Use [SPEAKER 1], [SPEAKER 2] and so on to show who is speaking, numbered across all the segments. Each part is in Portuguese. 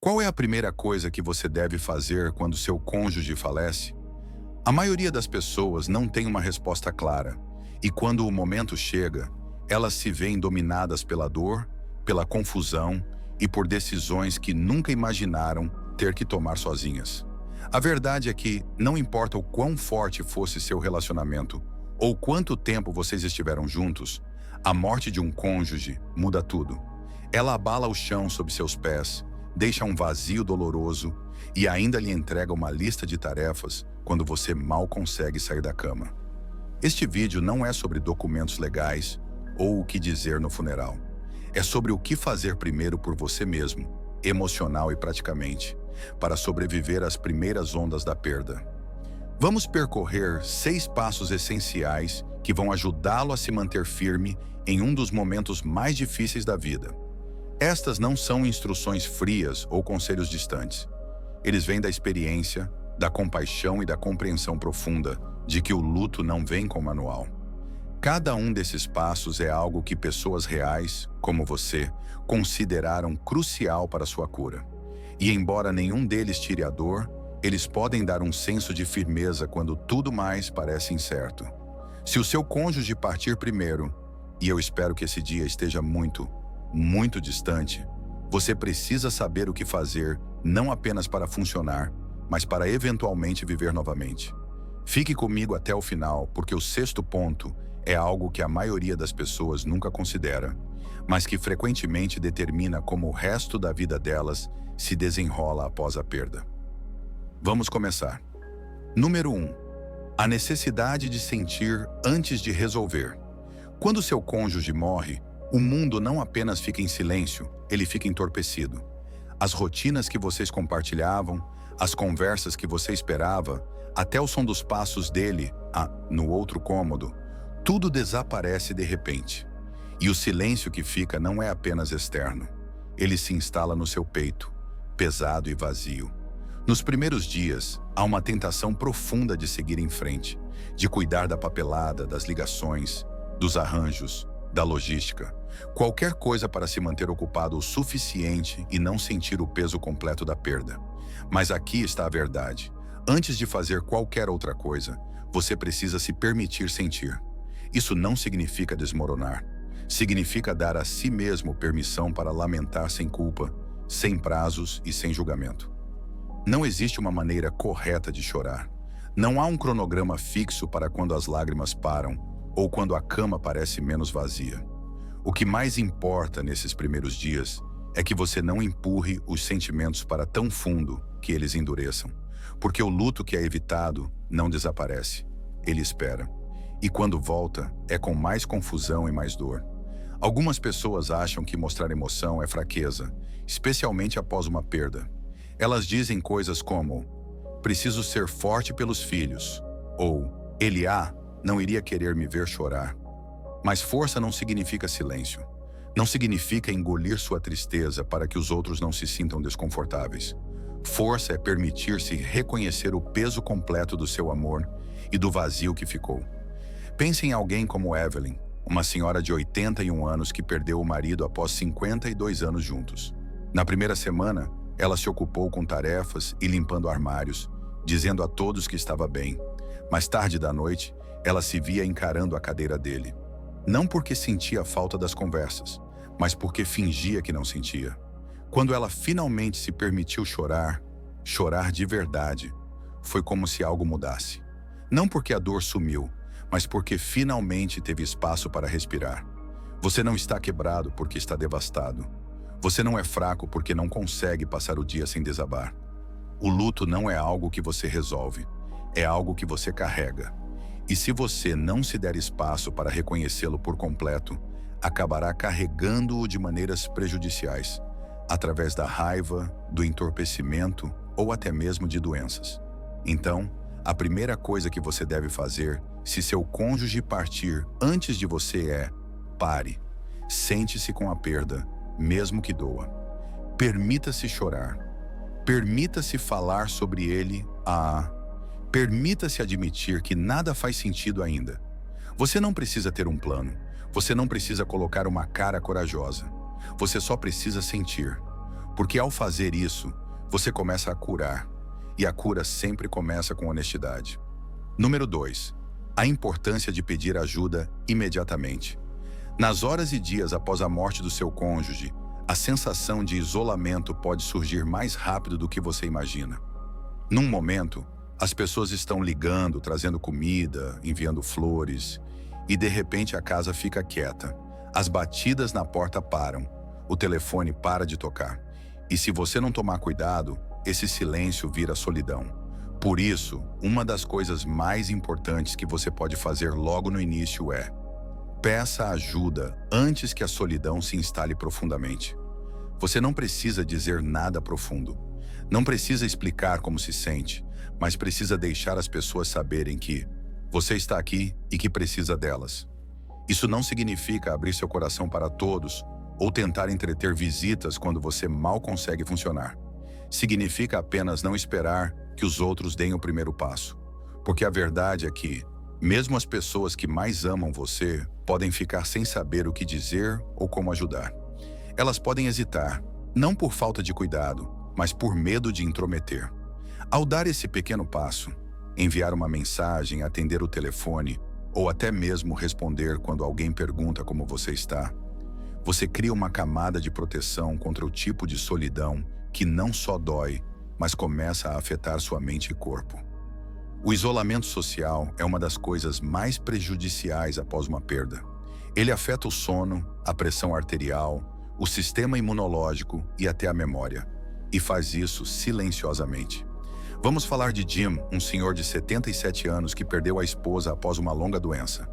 [SPEAKER 1] Qual é a primeira coisa que você deve fazer quando seu cônjuge falece? A maioria das pessoas não tem uma resposta clara, e quando o momento chega, elas se veem dominadas pela dor, pela confusão e por decisões que nunca imaginaram ter que tomar sozinhas. A verdade é que, não importa o quão forte fosse seu relacionamento ou quanto tempo vocês estiveram juntos, a morte de um cônjuge muda tudo. Ela abala o chão sob seus pés, deixa um vazio doloroso e ainda lhe entrega uma lista de tarefas quando você mal consegue sair da cama. Este vídeo não é sobre documentos legais ou o que dizer no funeral. É sobre o que fazer primeiro por você mesmo, emocional e praticamente, para sobreviver às primeiras ondas da perda. Vamos percorrer 6 passos essenciais que vão ajudá-lo a se manter firme em um dos momentos mais difíceis da vida. Estas não são instruções frias ou conselhos distantes. Eles vêm da experiência, da compaixão e da compreensão profunda de que o luto não vem com manual. Cada um desses passos é algo que pessoas reais, como você, consideraram crucial para sua cura. E embora nenhum deles tire a dor, eles podem dar um senso de firmeza quando tudo mais parece incerto. Se o seu cônjuge partir primeiro, e eu espero que esse dia esteja muito distante, você precisa saber o que fazer, não apenas para funcionar, mas para eventualmente viver novamente. Fique comigo até o final, porque o 6º ponto é algo que a maioria das pessoas nunca considera, mas que frequentemente determina como o resto da vida delas se desenrola após a perda. Vamos começar. Número 1. A necessidade de sentir antes de resolver. Quando seu cônjuge morre, o mundo não apenas fica em silêncio, ele fica entorpecido. As rotinas que vocês compartilhavam, as conversas que você esperava, até o som dos passos dele, no outro cômodo, tudo desaparece de repente. E o silêncio que fica não é apenas externo. Ele se instala no seu peito, pesado e vazio. Nos primeiros dias, há uma tentação profunda de seguir em frente, de cuidar da papelada, das ligações, dos arranjos, da logística. Qualquer coisa para se manter ocupado o suficiente e não sentir o peso completo da perda. Mas aqui está a verdade. Antes de fazer qualquer outra coisa, você precisa se permitir sentir. Isso não significa desmoronar. Significa dar a si mesmo permissão para lamentar sem culpa, sem prazos e sem julgamento. Não existe uma maneira correta de chorar. Não há um cronograma fixo para quando as lágrimas param ou quando a cama parece menos vazia. O que mais importa nesses primeiros dias é que você não empurre os sentimentos para tão fundo que eles endureçam, porque o luto que é evitado não desaparece, ele espera. E quando volta, é com mais confusão e mais dor. Algumas pessoas acham que mostrar emoção é fraqueza, especialmente após uma perda. Elas dizem coisas como: preciso ser forte pelos filhos, ou ele não iria querer me ver chorar. Mas força não significa silêncio. Não significa engolir sua tristeza para que os outros não se sintam desconfortáveis. Força é permitir-se reconhecer o peso completo do seu amor e do vazio que ficou. Pense em alguém como Evelyn, uma senhora de 81 anos que perdeu o marido após 52 anos juntos. Na primeira semana, ela se ocupou com tarefas e limpando armários, dizendo a todos que estava bem. Mais tarde da noite, ela se via encarando a cadeira dele. Não porque sentia falta das conversas, mas porque fingia que não sentia. Quando ela finalmente se permitiu chorar de verdade, foi como se algo mudasse. Não porque a dor sumiu, mas porque finalmente teve espaço para respirar. Você não está quebrado porque está devastado. Você não é fraco porque não consegue passar o dia sem desabar. O luto não é algo que você resolve, é algo que você carrega. E se você não se der espaço para reconhecê-lo por completo, acabará carregando-o de maneiras prejudiciais, através da raiva, do entorpecimento ou até mesmo de doenças. Então, a primeira coisa que você deve fazer, se seu cônjuge partir antes de você, é: pare. Sente-se com a perda, mesmo que doa. Permita-se chorar. Permita-se falar sobre ele. Permita-se admitir que nada faz sentido ainda. Você não precisa ter um plano. Você não precisa colocar uma cara corajosa. Você só precisa sentir. Porque ao fazer isso, você começa a curar. E a cura sempre começa com honestidade. Número 2. A importância de pedir ajuda imediatamente. Nas horas e dias após a morte do seu cônjuge, a sensação de isolamento pode surgir mais rápido do que você imagina. Num momento, as pessoas estão ligando, trazendo comida, enviando flores, e de repente a casa fica quieta. As batidas na porta param, o telefone para de tocar. E se você não tomar cuidado, esse silêncio vira solidão. Por isso, uma das coisas mais importantes que você pode fazer logo no início é: peça ajuda antes que a solidão se instale profundamente. Você não precisa dizer nada profundo. Não precisa explicar como se sente, mas precisa deixar as pessoas saberem que você está aqui e que precisa delas. Isso não significa abrir seu coração para todos ou tentar entreter visitas quando você mal consegue funcionar. Significa apenas não esperar que os outros deem o primeiro passo. Porque a verdade é que, mesmo as pessoas que mais amam você podem ficar sem saber o que dizer ou como ajudar. Elas podem hesitar, não por falta de cuidado, mas por medo de intrometer. Ao dar esse pequeno passo, enviar uma mensagem, atender o telefone ou até mesmo responder quando alguém pergunta como você está, você cria uma camada de proteção contra o tipo de solidão que não só dói, mas começa a afetar sua mente e corpo. O isolamento social é uma das coisas mais prejudiciais após uma perda. Ele afeta o sono, a pressão arterial, o sistema imunológico e até a memória, e faz isso silenciosamente. Vamos falar de Jim, um senhor de 77 anos que perdeu a esposa após uma longa doença.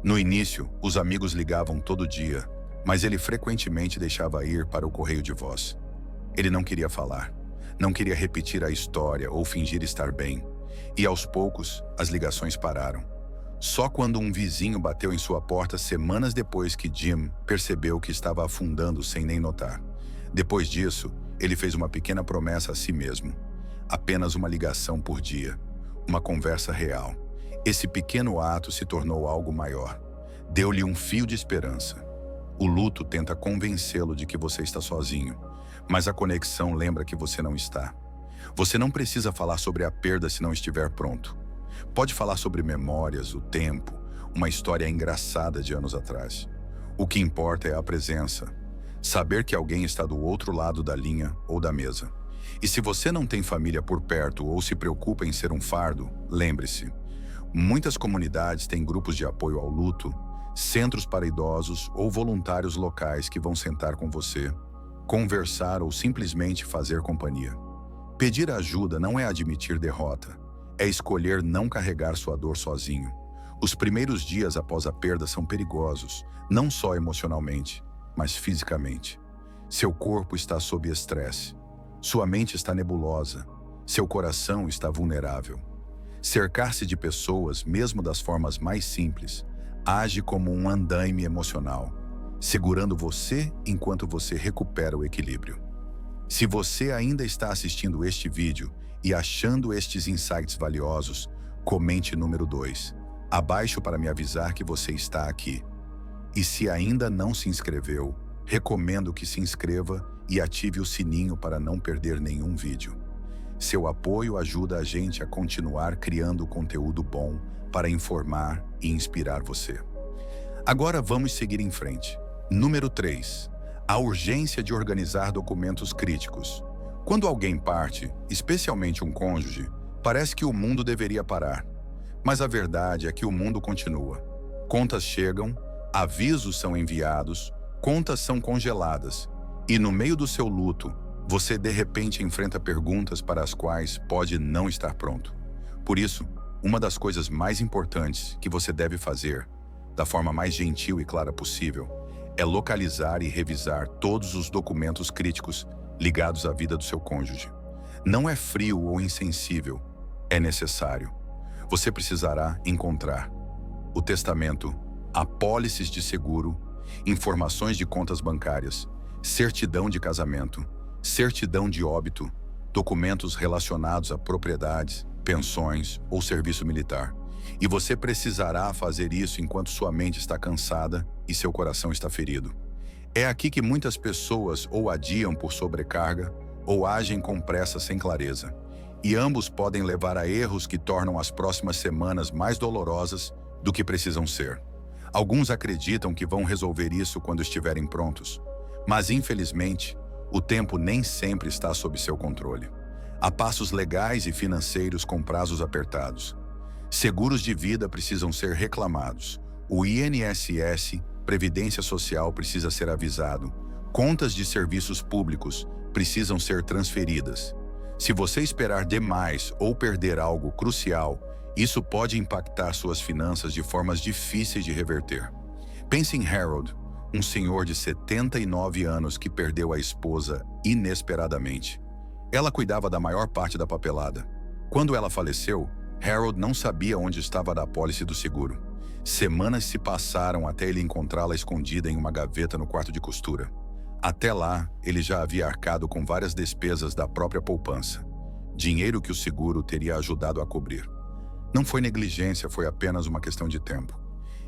[SPEAKER 1] No início, os amigos ligavam todo dia, mas ele frequentemente deixava ir para o correio de voz. Ele não queria falar, não queria repetir a história ou fingir estar bem, e aos poucos, as ligações pararam. Só quando um vizinho bateu em sua porta semanas depois que Jim percebeu que estava afundando sem nem notar. Depois disso, ele fez uma pequena promessa a si mesmo. Apenas uma ligação por dia, uma conversa real. Esse pequeno ato se tornou algo maior. Deu-lhe um fio de esperança. O luto tenta convencê-lo de que você está sozinho, mas a conexão lembra que você não está. Você não precisa falar sobre a perda se não estiver pronto. Pode falar sobre memórias, o tempo, uma história engraçada de anos atrás. O que importa é a presença. Saber que alguém está do outro lado da linha ou da mesa. E se você não tem família por perto ou se preocupa em ser um fardo, lembre-se. Muitas comunidades têm grupos de apoio ao luto, centros para idosos ou voluntários locais que vão sentar com você, conversar ou simplesmente fazer companhia. Pedir ajuda não é admitir derrota, é escolher não carregar sua dor sozinho. Os primeiros dias após a perda são perigosos, não só emocionalmente, mas fisicamente. Seu corpo está sob estresse, sua mente está nebulosa, seu coração está vulnerável. Cercar-se de pessoas, mesmo das formas mais simples, age como um andaime emocional, segurando você enquanto você recupera o equilíbrio. Se você ainda está assistindo este vídeo e achando estes insights valiosos, comente número 2, abaixo para me avisar que você está aqui. E se ainda não se inscreveu, recomendo que se inscreva e ative o sininho para não perder nenhum vídeo. Seu apoio ajuda a gente a continuar criando conteúdo bom para informar e inspirar você. Agora vamos seguir em frente. Número 3. A urgência de organizar documentos críticos. Quando alguém parte, especialmente um cônjuge, parece que o mundo deveria parar. Mas a verdade é que o mundo continua. Contas chegam, avisos são enviados, contas são congeladas. E no meio do seu luto, você de repente enfrenta perguntas para as quais pode não estar pronto. Por isso, uma das coisas mais importantes que você deve fazer, da forma mais gentil e clara possível, é localizar e revisar todos os documentos críticos ligados à vida do seu cônjuge. Não é frio ou insensível, é necessário. Você precisará encontrar o testamento, apólices de seguro, informações de contas bancárias, certidão de casamento, certidão de óbito, documentos relacionados a propriedades, pensões ou serviço militar. E você precisará fazer isso enquanto sua mente está cansada e seu coração está ferido. É aqui que muitas pessoas ou adiam por sobrecarga ou agem com pressa sem clareza. E ambos podem levar a erros que tornam as próximas semanas mais dolorosas do que precisam ser. Alguns acreditam que vão resolver isso quando estiverem prontos, mas infelizmente, o tempo nem sempre está sob seu controle. Há passos legais e financeiros com prazos apertados. Seguros de vida precisam ser reclamados. O INSS, Previdência Social, precisa ser avisado. Contas de serviços públicos precisam ser transferidas. Se você esperar demais ou perder algo crucial, isso pode impactar suas finanças de formas difíceis de reverter. Pense em Harold, um senhor de 79 anos que perdeu a esposa inesperadamente. Ela cuidava da maior parte da papelada. Quando ela faleceu, Harold não sabia onde estava a apólice do seguro. Semanas se passaram até ele encontrá-la escondida em uma gaveta no quarto de costura. Até lá, ele já havia arcado com várias despesas da própria poupança. Dinheiro que o seguro teria ajudado a cobrir. Não foi negligência, foi apenas uma questão de tempo.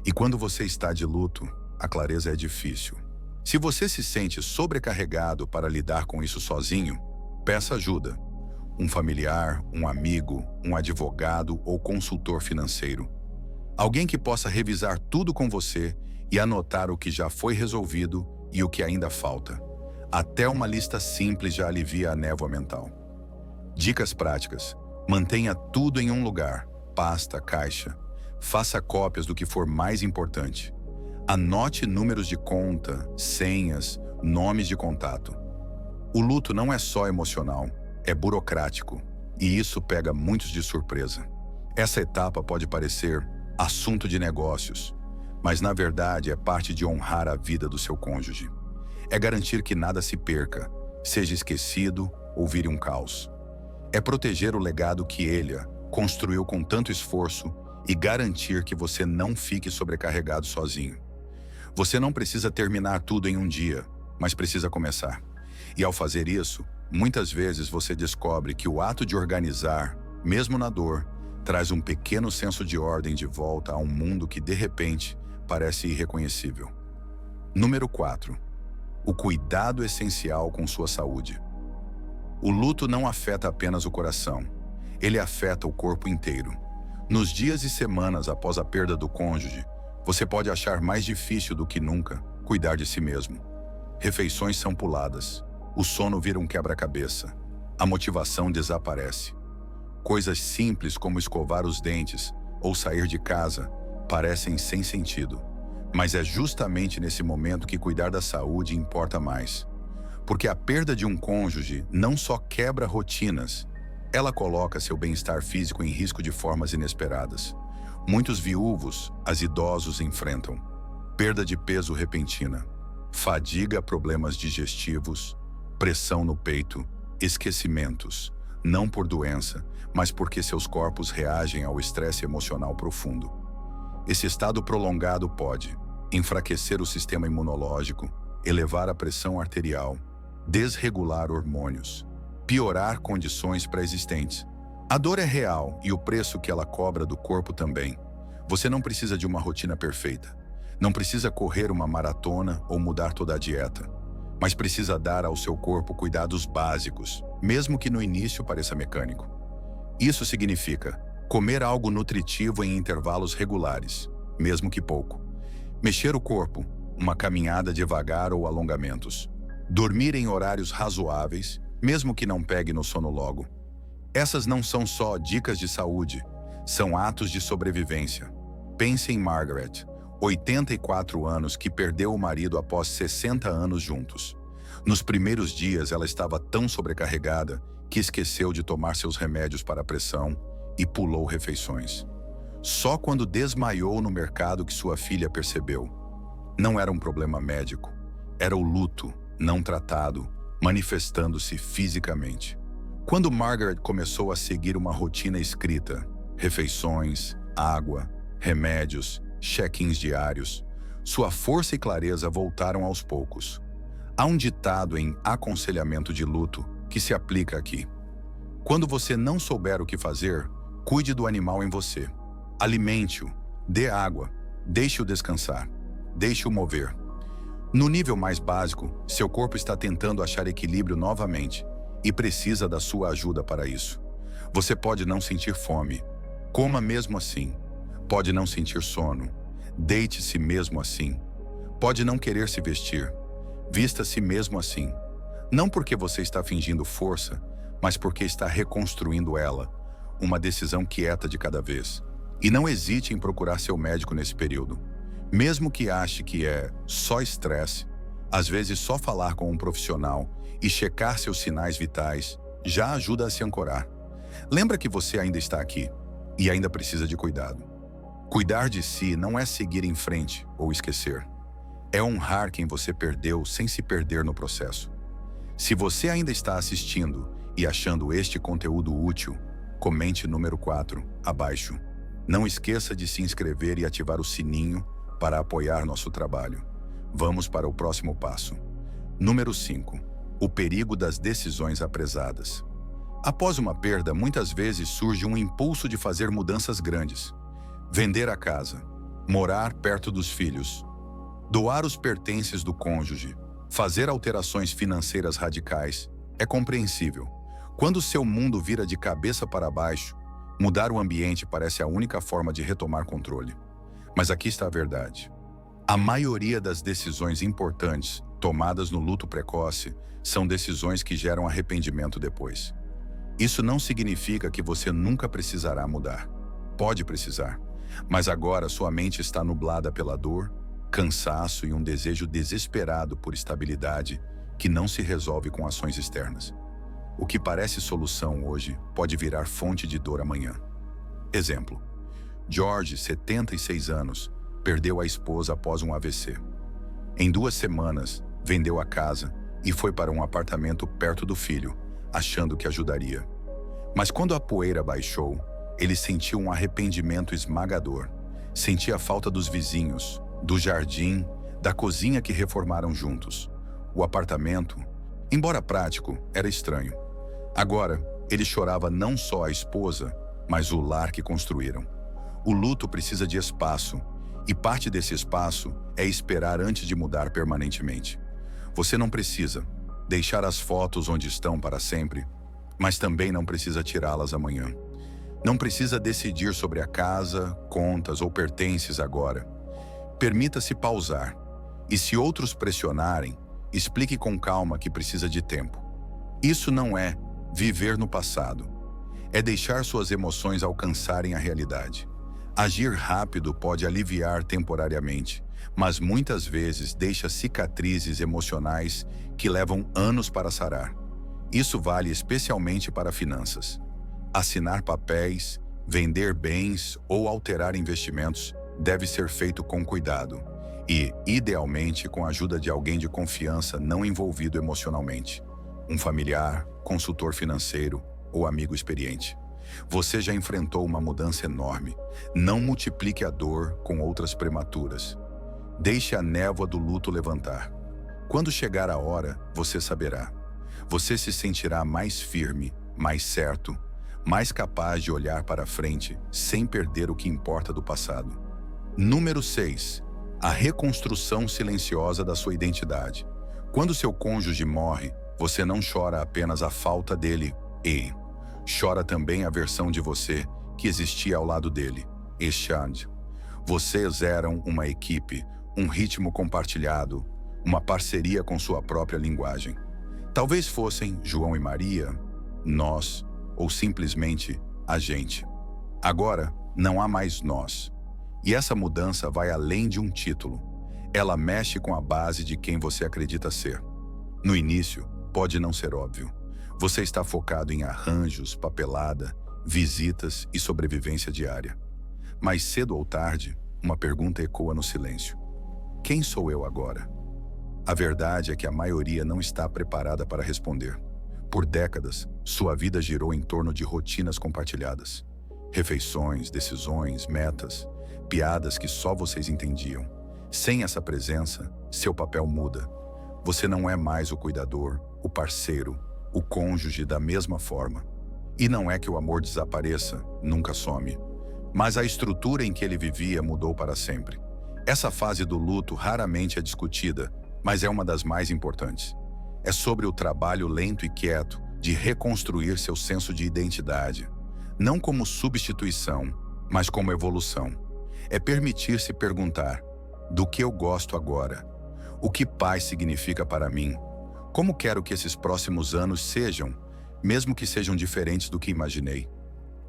[SPEAKER 1] E quando você está de luto, a clareza é difícil. Se você se sente sobrecarregado para lidar com isso sozinho, peça ajuda. Um familiar, um amigo, um advogado ou consultor financeiro. Alguém que possa revisar tudo com você e anotar o que já foi resolvido e o que ainda falta. Até uma lista simples já alivia a névoa mental. Dicas práticas. Mantenha tudo em um lugar. Pasta, caixa. Faça cópias do que for mais importante. Anote números de conta, senhas, nomes de contato. O luto não é só emocional, é burocrático, e isso pega muitos de surpresa. Essa etapa pode parecer assunto de negócios, mas na verdade é parte de honrar a vida do seu cônjuge. É garantir que nada se perca, seja esquecido ou vire um caos. É proteger o legado que ele construiu com tanto esforço e garantir que você não fique sobrecarregado sozinho. Você não precisa terminar tudo em um dia, mas precisa começar. E ao fazer isso, muitas vezes você descobre que o ato de organizar, mesmo na dor, traz um pequeno senso de ordem de volta a um mundo que, de repente, parece irreconhecível. Número 4. O cuidado essencial com sua saúde. O luto não afeta apenas o coração, ele afeta o corpo inteiro. Nos dias e semanas após a perda do cônjuge, você pode achar mais difícil do que nunca cuidar de si mesmo. Refeições são puladas, o sono vira um quebra-cabeça, a motivação desaparece. Coisas simples como escovar os dentes ou sair de casa parecem sem sentido, mas é justamente nesse momento que cuidar da saúde importa mais. Porque a perda de um cônjuge não só quebra rotinas, ela coloca seu bem-estar físico em risco de formas inesperadas. Muitos viúvos, as idosos enfrentam perda de peso repentina, fadiga, problemas digestivos, pressão no peito, esquecimentos, não por doença, mas porque seus corpos reagem ao estresse emocional profundo. Esse estado prolongado pode enfraquecer o sistema imunológico, elevar a pressão arterial, desregular hormônios, piorar condições pré-existentes. A dor é real e o preço que ela cobra do corpo também. Você não precisa de uma rotina perfeita. Não precisa correr uma maratona ou mudar toda a dieta. Mas precisa dar ao seu corpo cuidados básicos, mesmo que no início pareça mecânico. Isso significa comer algo nutritivo em intervalos regulares, mesmo que pouco. Mexer o corpo, uma caminhada devagar ou alongamentos. Dormir em horários razoáveis, mesmo que não pegue no sono logo. Essas não são só dicas de saúde, são atos de sobrevivência. Pense em Margaret, 84 anos, que perdeu o marido após 60 anos juntos. Nos primeiros dias, ela estava tão sobrecarregada que esqueceu de tomar seus remédios para a pressão e pulou refeições. Só quando desmaiou no mercado que sua filha percebeu. Não era um problema médico, era o luto não tratado, manifestando-se fisicamente. Quando Margaret começou a seguir uma rotina escrita, refeições, água, remédios, check-ins diários, sua força e clareza voltaram aos poucos. Há um ditado em aconselhamento de luto que se aplica aqui. Quando você não souber o que fazer, cuide do animal em você. Alimente-o, dê água, deixe-o descansar, deixe-o mover. No nível mais básico, seu corpo está tentando achar equilíbrio novamente e precisa da sua ajuda para isso. Você pode não sentir fome. Coma mesmo assim. Pode não sentir sono. Deite-se mesmo assim. Pode não querer se vestir. Vista-se mesmo assim. Não porque você está fingindo força, mas porque está reconstruindo ela. Uma decisão quieta de cada vez. E não hesite em procurar seu médico nesse período. Mesmo que ache que é só estresse, às vezes só falar com um profissional e checar seus sinais vitais já ajuda a se ancorar. Lembra que você ainda está aqui e ainda precisa de cuidado. Cuidar de si não é seguir em frente ou esquecer. É honrar quem você perdeu sem se perder no processo. Se você ainda está assistindo e achando este conteúdo útil, comente número 4 abaixo. Não esqueça de se inscrever e ativar o sininho para apoiar nosso trabalho. Vamos para o próximo passo. Número 5. O perigo das decisões apressadas. Após uma perda, muitas vezes surge um impulso de fazer mudanças grandes. Vender a casa, morar perto dos filhos, doar os pertences do cônjuge, fazer alterações financeiras radicais. É compreensível. Quando seu mundo vira de cabeça para baixo, mudar o ambiente parece a única forma de retomar controle. Mas aqui está a verdade. A maioria das decisões importantes tomadas no luto precoce são decisões que geram arrependimento depois. Isso não significa que você nunca precisará mudar. Pode precisar, mas agora sua mente está nublada pela dor, cansaço e um desejo desesperado por estabilidade que não se resolve com ações externas. O que parece solução hoje pode virar fonte de dor amanhã. Exemplo: George, 76 anos, perdeu a esposa após um AVC. Em 2 semanas, vendeu a casa e foi para um apartamento perto do filho, achando que ajudaria. Mas quando a poeira baixou, ele sentiu um arrependimento esmagador. Sentia a falta dos vizinhos, do jardim, da cozinha que reformaram juntos. O apartamento, embora prático, era estranho. Agora, ele chorava não só a esposa, mas o lar que construíram. O luto precisa de espaço, e parte desse espaço é esperar antes de mudar permanentemente. Você não precisa deixar as fotos onde estão para sempre, mas também não precisa tirá-las amanhã. Não precisa decidir sobre a casa, contas ou pertences agora. Permita-se pausar, e se outros pressionarem, explique com calma que precisa de tempo. Isso não é viver no passado. É deixar suas emoções alcançarem a realidade. Agir rápido pode aliviar temporariamente, mas muitas vezes deixa cicatrizes emocionais que levam anos para sarar. Isso vale especialmente para finanças. Assinar papéis, vender bens ou alterar investimentos deve ser feito com cuidado e, idealmente, com a ajuda de alguém de confiança não envolvido emocionalmente. Um familiar, consultor financeiro ou amigo experiente. Você já enfrentou uma mudança enorme. Não multiplique a dor com outras prematuras. Deixe a névoa do luto levantar. Quando chegar a hora, você saberá. Você se sentirá mais firme, mais certo, mais capaz de olhar para frente sem perder o que importa do passado. Número 6. A reconstrução silenciosa da sua identidade. Quando seu cônjuge morre, você não chora apenas a falta dele e chora também a versão de você que existia ao lado dele. Exand. Vocês eram uma equipe, um ritmo compartilhado, uma parceria com sua própria linguagem. Talvez fossem João e Maria, nós, ou simplesmente a gente. Agora, não há mais nós. E essa mudança vai além de um título. Ela mexe com a base de quem você acredita ser. No início, pode não ser óbvio. Você está focado em arranjos, papelada, visitas e sobrevivência diária. Mas cedo ou tarde, uma pergunta ecoa no silêncio. Quem sou eu agora? A verdade é que a maioria não está preparada para responder. Por décadas, sua vida girou em torno de rotinas compartilhadas. Refeições, decisões, metas, piadas que só vocês entendiam. Sem essa presença, seu papel muda. Você não é mais o cuidador, o parceiro, o cônjuge da mesma forma. E não é que o amor desapareça, nunca some. Mas a estrutura em que ele vivia mudou para sempre. Essa fase do luto raramente é discutida, mas é uma das mais importantes. É sobre o trabalho lento e quieto de reconstruir seu senso de identidade, não como substituição, mas como evolução. É permitir-se perguntar: do que eu gosto agora? O que paz significa para mim? Como quero que esses próximos anos sejam, mesmo que sejam diferentes do que imaginei?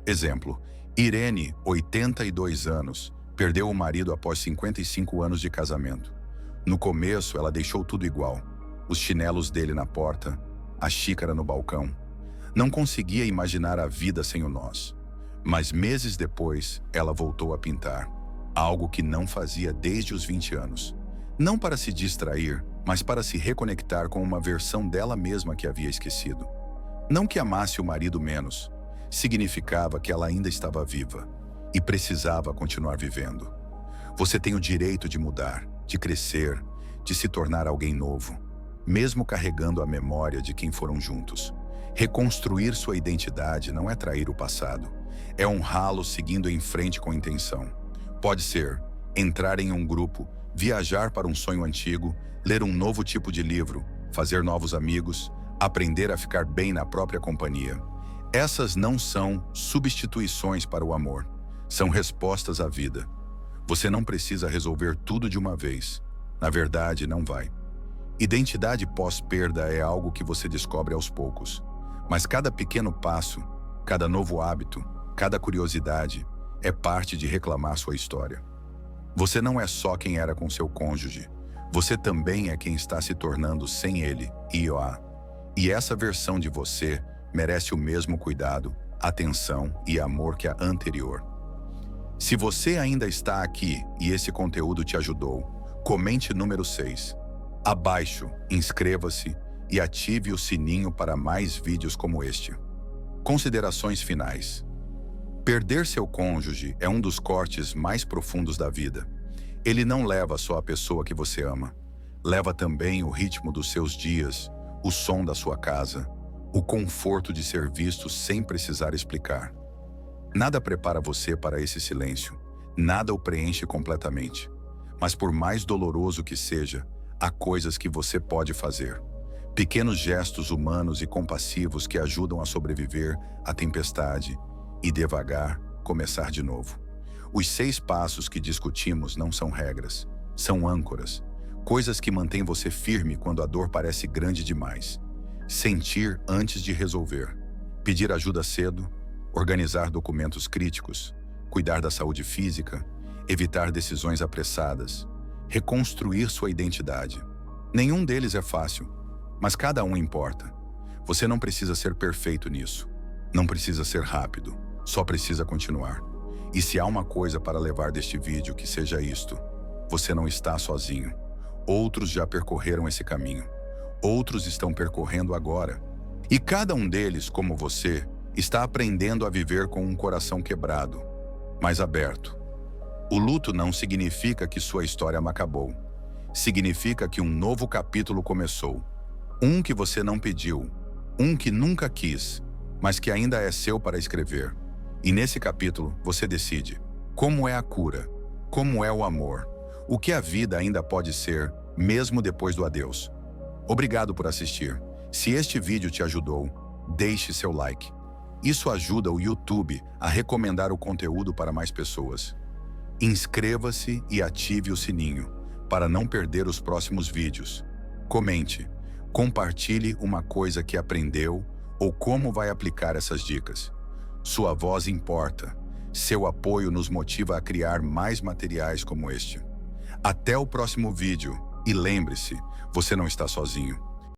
[SPEAKER 1] Exemplo: Irene, 82 anos, perdeu o marido após 55 anos de casamento. No começo, ela deixou tudo igual: os chinelos dele na porta, a xícara no balcão. Não conseguia imaginar a vida sem o nós. Mas meses depois, ela voltou a pintar, algo que não fazia desde os 20 anos. Não para se distrair, mas para se reconectar com uma versão dela mesma que havia esquecido. Não que amasse o marido menos, significava que ela ainda estava viva e precisava continuar vivendo. Você tem o direito de mudar, de crescer, de se tornar alguém novo, mesmo carregando a memória de quem foram juntos. Reconstruir sua identidade não é trair o passado, é honrá-lo seguindo em frente com intenção. Pode ser entrar em um grupo, viajar para um sonho antigo, ler um novo tipo de livro, fazer novos amigos, aprender a ficar bem na própria companhia. Essas não são substituições para o amor, são respostas à vida. Você não precisa resolver tudo de uma vez. Na verdade, não vai. Identidade pós-perda é algo que você descobre aos poucos. Mas cada pequeno passo, cada novo hábito, cada curiosidade é parte de reclamar sua história. Você não é só quem era com seu cônjuge. Você também é quem está se tornando sem ele, e essa versão de você merece o mesmo cuidado, atenção e amor que a anterior. Se você ainda está aqui e esse conteúdo te ajudou, comente número 6. Abaixo, inscreva-se e ative o sininho para mais vídeos como este. Considerações finais. Perder seu cônjuge é um dos cortes mais profundos da vida. Ele não leva só a pessoa que você ama. Leva também o ritmo dos seus dias, o som da sua casa, o conforto de ser visto sem precisar explicar. Nada prepara você para esse silêncio. Nada o preenche completamente. Mas por mais doloroso que seja, há coisas que você pode fazer. Pequenos gestos humanos e compassivos que ajudam a sobreviver à tempestade e, devagar, começar de novo. Os 6 passos que discutimos não são regras, são âncoras, coisas que mantêm você firme quando a dor parece grande demais. Sentir antes de resolver, pedir ajuda cedo, organizar documentos críticos, cuidar da saúde física, evitar decisões apressadas, reconstruir sua identidade. Nenhum deles é fácil, mas cada um importa. Você não precisa ser perfeito nisso. Não precisa ser rápido, só precisa continuar. E se há uma coisa para levar deste vídeo, que seja isto: você não está sozinho. Outros já percorreram esse caminho. Outros estão percorrendo agora. E cada um deles, como você, está aprendendo a viver com um coração quebrado, mas aberto. O luto não significa que sua história acabou. Significa que um novo capítulo começou. Um que você não pediu, um que nunca quis, mas que ainda é seu para escrever. E nesse capítulo, você decide como é a cura, como é o amor, o que a vida ainda pode ser, mesmo depois do adeus. Obrigado por assistir. Se este vídeo te ajudou, deixe seu like. Isso ajuda o YouTube a recomendar o conteúdo para mais pessoas. Inscreva-se e ative o sininho para não perder os próximos vídeos. Comente, compartilhe uma coisa que aprendeu ou como vai aplicar essas dicas. Sua voz importa. Seu apoio nos motiva a criar mais materiais como este. Até o próximo vídeo e lembre-se, você não está sozinho.